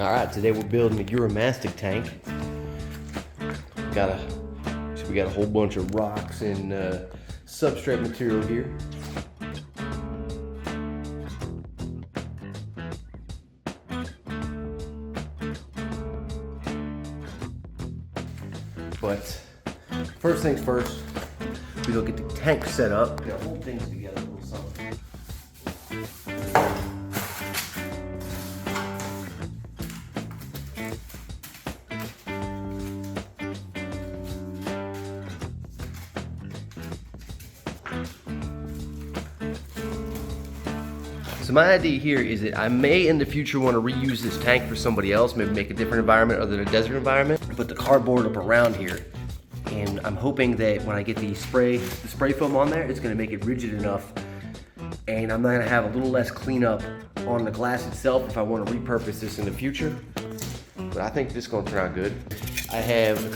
All right, today we're building a Uramastic tank. We got a whole bunch of rocks and substrate material here. But first things first, we're gonna get the tank set up. We're gonna hold things together a little something. So my idea here is that I may in the future want to reuse this tank for somebody else, maybe make a different environment other than a desert environment. Put the cardboard up around here. And I'm hoping that when I get the spray foam on there, it's gonna make it rigid enough. And I'm gonna have a little less cleanup on the glass itself if I want to repurpose this in the future. But I think this is gonna turn out good. I have I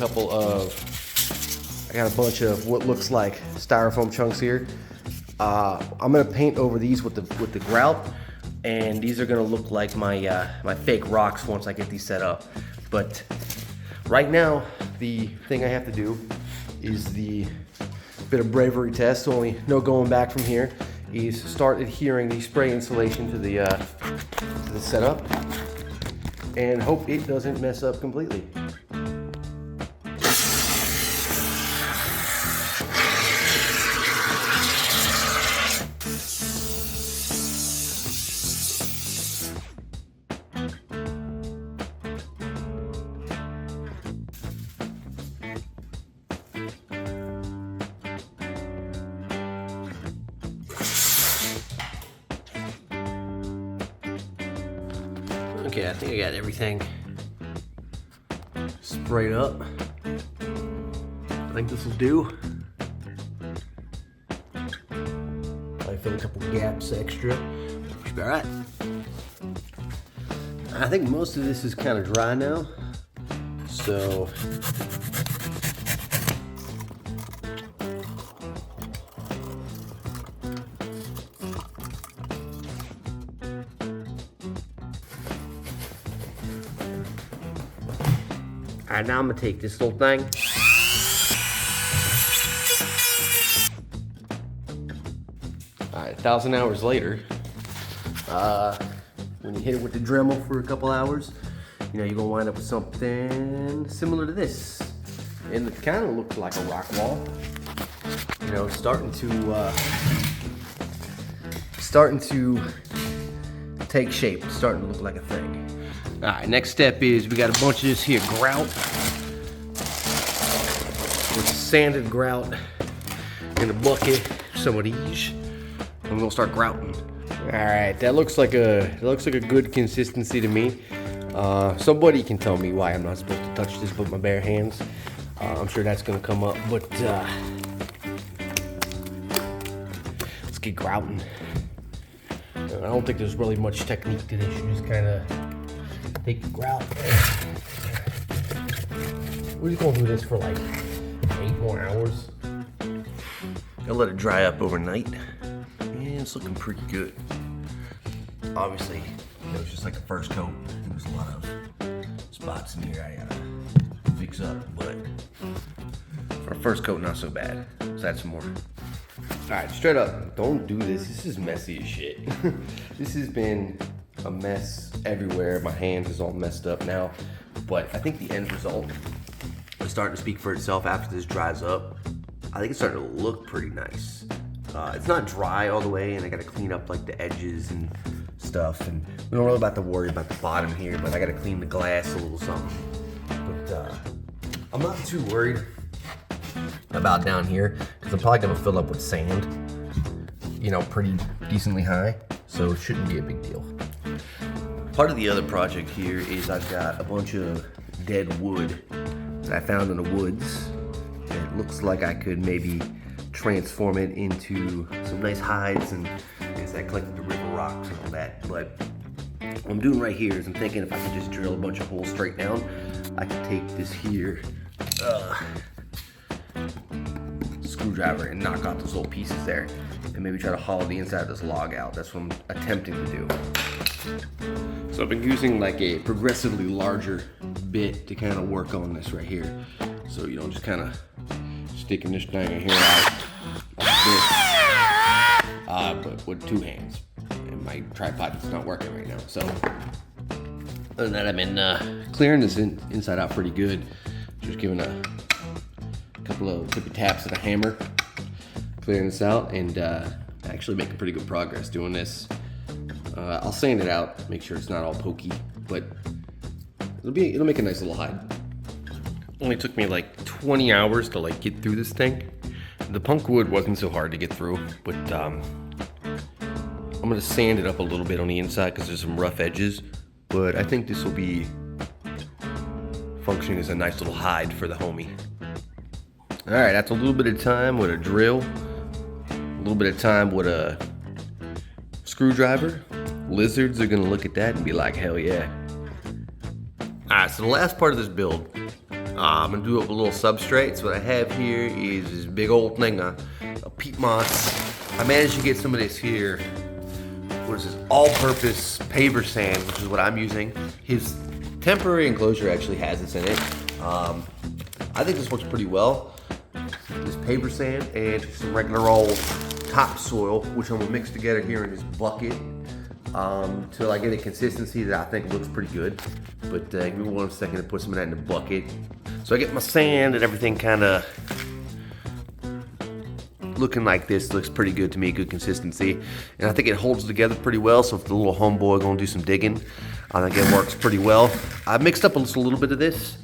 got a bunch of what looks like styrofoam chunks here. I'm gonna paint over these with the grout, and these are gonna look like my my fake rocks once I get these set up. But right now, the thing I have to do is the bit of bravery test. Only no going back from here. Is start adhering the spray insulation to the setup, and hope it doesn't mess up completely. Okay, I think I got everything sprayed up. I think this will do. I fill a couple gaps extra. Should be all right. I think most of this is kind of dry now, so all right, now I'm gonna take this little thing. All right, 1,000 hours later, when you hit it with the Dremel for a couple hours, you know, you're gonna wind up with something similar to this. And it kind of looks like a rock wall. You know, starting to take shape, starting to look like a thing. All right, next step is we got a bunch of this here grout. With sanded grout in a bucket, some of these. I'm gonna start grouting. All right, that looks like a good consistency to me. Somebody can tell me why I'm not supposed to touch this with my bare hands. I'm sure that's gonna come up, but let's get grouting. I don't think there's really much technique to this. You just kind of take the grout. We're just gonna do this for like 8 more hours. I'll let it dry up overnight. And it's looking pretty good. Obviously, it was just like the first coat. There was a lot of spots in here I gotta fix up, but for a first coat, not so bad. Let's add some more. All right, straight up, don't do this. This is messy as shit. This has been a mess everywhere. My hands is all messed up now, but I think the end result is starting to speak for itself after this dries up. I think it's starting to look pretty nice. It's not dry all the way, and I gotta clean up like the edges and stuff, and we don't really about to worry about the bottom here, but I gotta clean the glass a little something. But I'm not too worried about down here, because I'm probably gonna fill up with sand, you know, pretty decently high, so it shouldn't be a big deal. Part of the other project here is I've got a bunch of dead wood that I found in the woods. It looks like I could maybe transform it into some nice hides, and I guess I collected the river rocks and all that. But what I'm doing right here is I'm thinking if I could just drill a bunch of holes straight down, I could take this here screwdriver and knock out those little pieces there, and maybe try to hollow the inside of this log out. That's what I'm attempting to do. So I've been using like a progressively larger bit to kind of work on this right here. So you know, just kind of sticking this thing in here out like this, but with 2 hands. And my tripod is not working right now. So other than that, I've been clearing this inside out pretty good. Just giving a couple of tippy taps with a hammer, clearing this out, and actually making pretty good progress doing this. I'll sand it out, make sure it's not all pokey, but it'll make a nice little hide. Only took me like 20 hours to like get through this thing. The punk wood wasn't so hard to get through, but I'm gonna sand it up a little bit on the inside because there's some rough edges. But I think this will be functioning as a nice little hide for the homie. All right, that's a little bit of time with a drill, a little bit of time with a screwdriver. Lizards are gonna look at that and be like, hell yeah. All right, so the last part of this build, I'm gonna do up a little substrate. So what I have here is this big old thing of peat moss. I managed to get some of this here. What is this? All-purpose paver sand, which is what I'm using. His temporary enclosure actually has this in it. I think this works pretty well. This paver sand and some regular old topsoil, which I'm gonna mix together here in this bucket till I get a consistency that I think looks pretty good. But give me 1 second to put some of that in the bucket. So I get my sand and everything kind of looking like this. Looks pretty good to me, good consistency. And I think it holds together pretty well, so if the little homeboy gonna do some digging, I think it works pretty well. I mixed up just a little bit of this.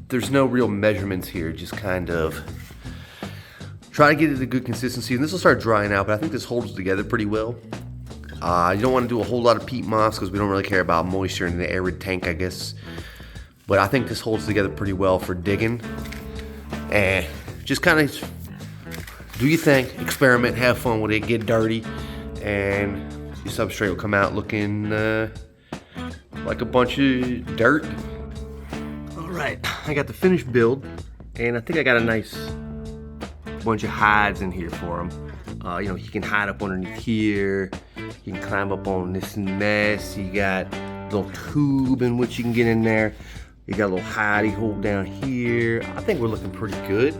There's no real measurements here, just kind of try to get it a good consistency. And this will start drying out, but I think this holds together pretty well. You don't want to do a whole lot of peat moss because we don't really care about moisture in the arid tank, I guess. But I think this holds together pretty well for digging. And just kind of do your thing, experiment, have fun with it, get dirty, and your substrate will come out looking like a bunch of dirt. All right, I got the finished build, and I think I got a nice bunch of hides in here for him. You know, he can hide up underneath here. You can climb up on this mess. You got a little tube in which you can get in there. You got a little hidey hole down here. I think we're looking pretty good.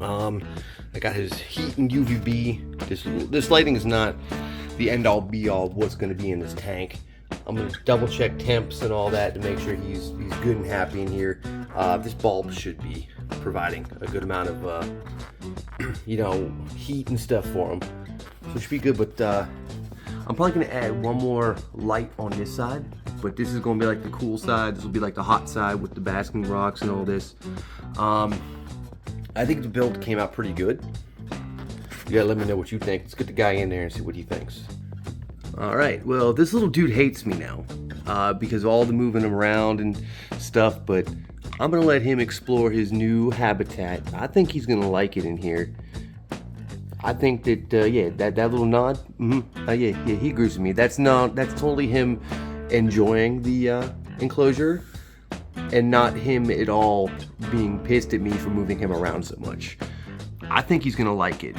I got his heat and UVB. This lighting is not the end all be all of what's going to be in this tank. I'm going to double check temps and all that to make sure he's good and happy in here. This bulb should be providing a good amount of you know, heat and stuff for him, so it should be good. But I'm probably going to add one more light on this side, but this is going to be like the cool side. This will be like the hot side with the basking rocks and all this. I think the build came out pretty good. You gotta let me know what you think. Let's get the guy in there and see what he thinks. All right, well, this little dude hates me now because of all the moving him around and stuff, but I'm gonna let him explore his new habitat. I think he's gonna like it in here. I think that, yeah, that little nod, yeah, he agrees with me. That's totally him enjoying the enclosure and not him at all being pissed at me for moving him around so much. I think he's gonna like it.